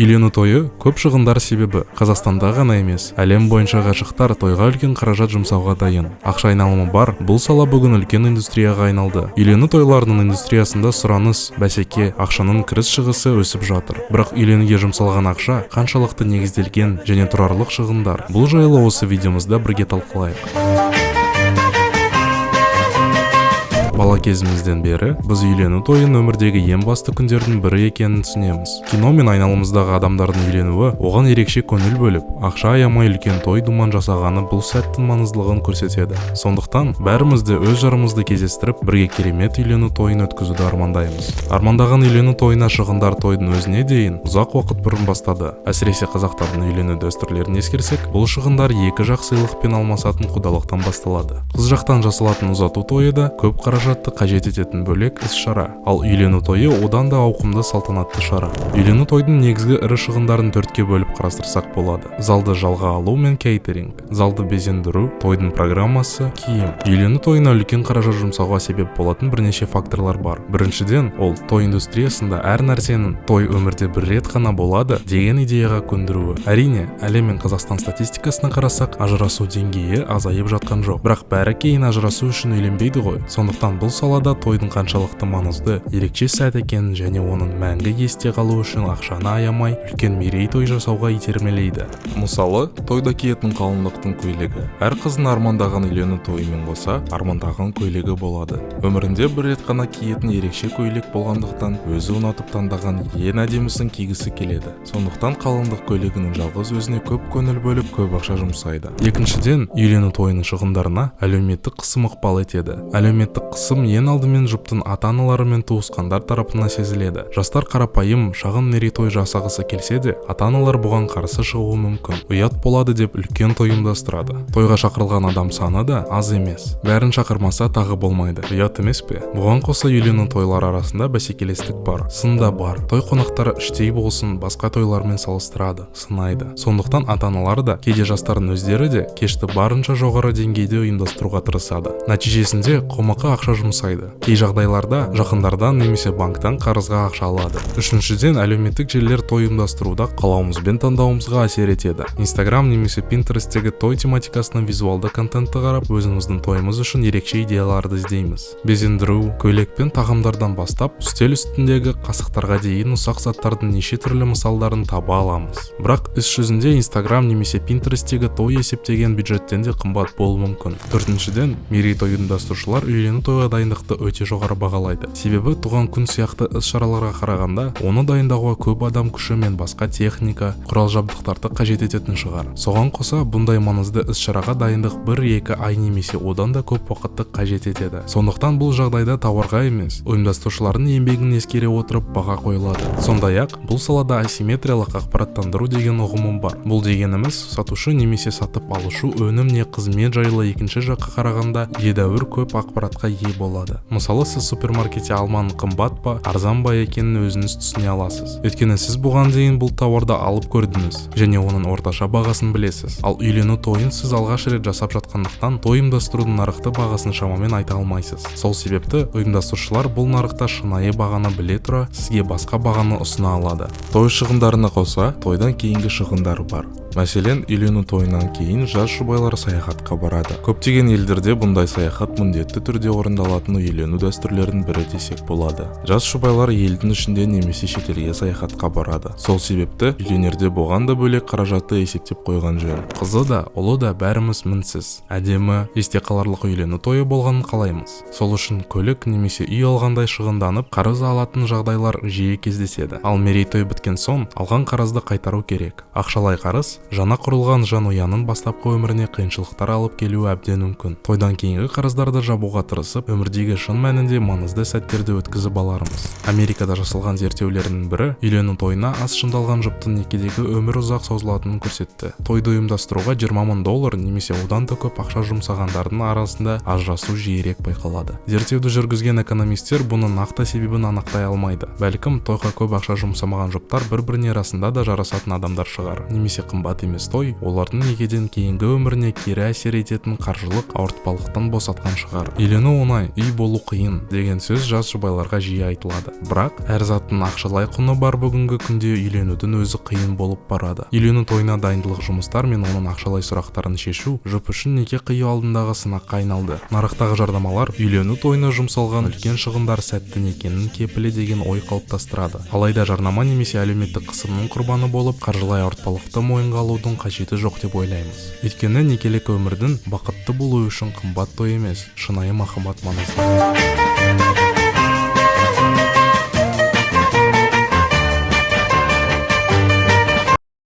Үйлену тойы көп шығындар себебі Қазақстанда ғана емес, әлем бойынша ғашықтар тойға үлкен қаражат жұмсауға дайын. Ақша айналымы бар, бұл сала бүгін үлкен индустрияға айналды. Үйлену тойларының индустриясында сұраныс, бәсеке, ақшаның кіріс-шығысы өсіп жатыр. Бірақ үйленуге жұмсалған ақша қаншалықты негізделген және тұрарлық шығындар? Бұл жайлы осы видеомызда бірге талқылайық. Бала кезімізден бері біз үйлену тойын өмірдегі ең басты күндердің бірі екенін түсінеміз. Кино мен айналымыздағы адамдардың үйленуі оған ерекше көңіл бөліп, ақша аямай үлкен той думан жасағаны бұл сәттің маңыздылығын көрсетеді. Сондықтан бәріміз де өз жарымызды кездестіріп, бірге керемет үйлену тойын өткізуді армандаймыз. Армандаған үйлену тойына шығындар тойдың өзіне дейін ұзақ уақыт бұрын бастады. Әсіресе қазақтардың үйлену дәстүрлерін ескерсек, бұл шығындар екі жақ сыйлықпен алмасатын құдалықтан басталады. Қыз жақтан жасалатын ұзату тойы да көп қаражатты қажет ететін бөлек іс-шара, ал үйлену тойы одан да ауқымды салтанатты шара. Үйлену тойдың негізгі ірі шығындарын төртке бөліп қарастырсақ болады. Залды жалға алу мен кейтеринг, залды безендіру, тойдың программасы, киім. Үйлену тойына үлкен қаражат жұмсауға себеп болатын бірнеше факторлар бар. Біріншіден, ол той индустриясында әр нәрсенің той өмірде бір рет қана болады деген идеяға көндіруі. Әрине, әлем мен Қазақстан статистикасына қарасақ, ажырасу деңгейі азайып жатқан жоқ. Бірақ бәрі кейін ажырасу үшін үйленбейді ғой. Сондықтан бұл салада тойдың қаншалықты маңызды, ерекше сәт екенін және оның мәңгі есте қалу үшін ақшаны аямай үлкен мерейтой жасауға итермелейді. Мысалы, тойда киетін қалыңдықтың көйлегі. Әр қыздың армандаған үйлену тойымен қоса армандаған көйлегі болады. Өмірінде бір рет қана киетін ерекше көйлек болғандықтан өзі ұнатып таңдаған ең әдемісін кигісі келеді. Сондықтан қалыңдық көйлегінің жалғыз өзіне көп көңіл бөліп, көп ақша жұмсайды. Екіншіден, үйлену тойының шығындарына әлеуметтік қысым ықпал етеді. Әлеуметтік қысым ең алдымен жұптың ата-аналары мен туысқандар тарапынан сезіледі. Жастар қарапайым, шағын мерейтой жасағысы келсе де, ата-аналар бұған қарсы шығуы мүмкін. Ұят болады деп үлкен той ұйымдастырады. Тойға шақырылған адам саны да аз емес. Бәрін шақырмаса тағы болмайды. Ұят емес пе? Бұған қоса үйлену тойлар арасында бәсекелестік бар, сын да бар. Той қонақтары іштей болсын басқа тойлармен салыстырады, сынайды. Сондықтан ата-аналар да, кейде жастардың өздері де кешті барынша жоғары деңгейде ұйымдастыруға тырысады. Нәтижесінде қомақты ақша жұмсайды. Кей жағдайларда жақындардан немесе банктан қарызға ақша алады. Үшіншіден, әлеуметтік желілер той ұйымдастыруда қалауымызбен таңдауымызға әсер етеді. Instagram немесе Pinterest'тегі той тематикасының визуалды контентті қарап, өзіміздің тойымыз үшін ерекше идеяларды іздейміз. Безендіру, көйлек пен тағамдардан бастап, үстел үстіндегі қасықтарға дейін ұсақ заттардың неше түрлі мысалдарын таба аламыз. Бірақ іс жүзінде Instagram немесе Pinterest'тегі той есептеген бюджеттен де қымбат болуы мүмкін. Төртіншіден, мерейтой ұйымдастырушылар үйлену тойға дайындықты өте жоғары бағалайды. Себебі туған күн сияқты іс-шараларға қарағанда, оны дайындауға көп адам күші мен басқа техника, құрал-жабдықтарды қажет ететін шығар. Соған қоса, бұндай маңызды іс-шараға дайындық 1-2 ай немесе одан да көп уақытты қажет етеді. Сондықтан бұл жағдайда тауарға емес, ұйымдастырушылардың еңбегін ескере отырып баға қойылады. Сондай-ақ, бұл салада асимметриялық ақпараттандыру деген ұғымым бар. Бұл дегеніміз, сатушы немесе сатып алушы өнім не қызмет жайлы екінші жаққа қарағанда едәуір көп ақпаратқа ие болады. Мысалы, сіз супермаркетте алманың қымбат па, арзан ба екенін өзіңіз түсіне аласыз. Өйткені сіз бұған дейін бұл тауарды алып көрдіңіз және оның орташа бағасын білесіз. Ал үйлену тойын сіз алғаш рет жасап жатқандықтан, той ұйымдастырудың нарықты бағасын шамамен айта алмайсыз. Сол себепті ұйымдастырушылар бұл нарықта шынайы бағаны біле тұра, сізге басқа бағаны ұсына алады. Той шығындарына қоса, тойдан кейінгі шығындары бар. Мәселен, үйлену тойынан кейін жас жұбайлар саяхатқа барады. Көптеген елдерде бұндай саяхат міндетті түрде орындалатын үйлену дәстүрлерінің бірі десек болады. Жас жұбайлар елдің ішінде немесе шетелге саяхатқа барады. Сол себепті үйленерде бұған да бөлек қаражатты есептеп қойған жөн. Қызы да, ұлы да бәріміз мінсіз, әдемі, есте қаларлық үйлену тойы болғанын қалаймыз. Сол үшін көлік немесе үй алғандай шығынданып, қарыз алатын жағдайлар жиі кездеседі. Ал мерейтой біткен соң, алған қарызды қайтару керек. Ақшалай қарыз жаңа құрылған жанұяның бастапқы өміріне қиыншылықтар алып келуі әбден мүмкін. Тойдан кейінгі қарыздарды жабуға тырысып, өмірдегі шын мәнінде маңызды сәттерді өткізіп алармыз. Америкада жасалған зерттеулердің бірі үйлену тойына аз шыңдалған жұптың некедегі өмір ұзақ созылатынын көрсетті. Тойды ұйымдастыруға $20,000 немесе одан да көп ақша жұмсағандардың арасында ажырасу жиірек байқалады. Зерттеуді жүргізген экономистер бұның нақты себебін анықтай алмайды. Бәлкім тойға көп ақша жұмсамаған жұптар бір-біріне арасында да жарасатын адамдар шығар, немесе қымбат қымбат емес той олардың некеден кейінгі өміріне кері әсер ететін қаржылық ауыртпалықтан босатқан шығар. Үйлену оңай, үй болу қиын деген сөз жас жұбайларға жиі айтылады. Бірақ әр заттың ақшалай құны бар. Бүгінгі күнде үйленудің өзі қиын болып барады. Үйлену тойына дайындық жұмыстар мен оның ақшалай сұрақтарын шешу жұп үшін неке қию алдындағы сынаққа айналды. Нарықтағы жарнамалар үйлену тойына жұмсалған үлкен шығындар сәтті некенің кепілі деген ой қалыптастырады. Алайда жарнама немесе әлеуметтік қысымның құрбаны болып, қаржылай ауыртпалықты мойынға алудың қажеті жоқ деп ойлаймыз. Өйткені некелік өмірдің бақытты болуы үшін қымбат той емес, шынайы махаббат маңызды.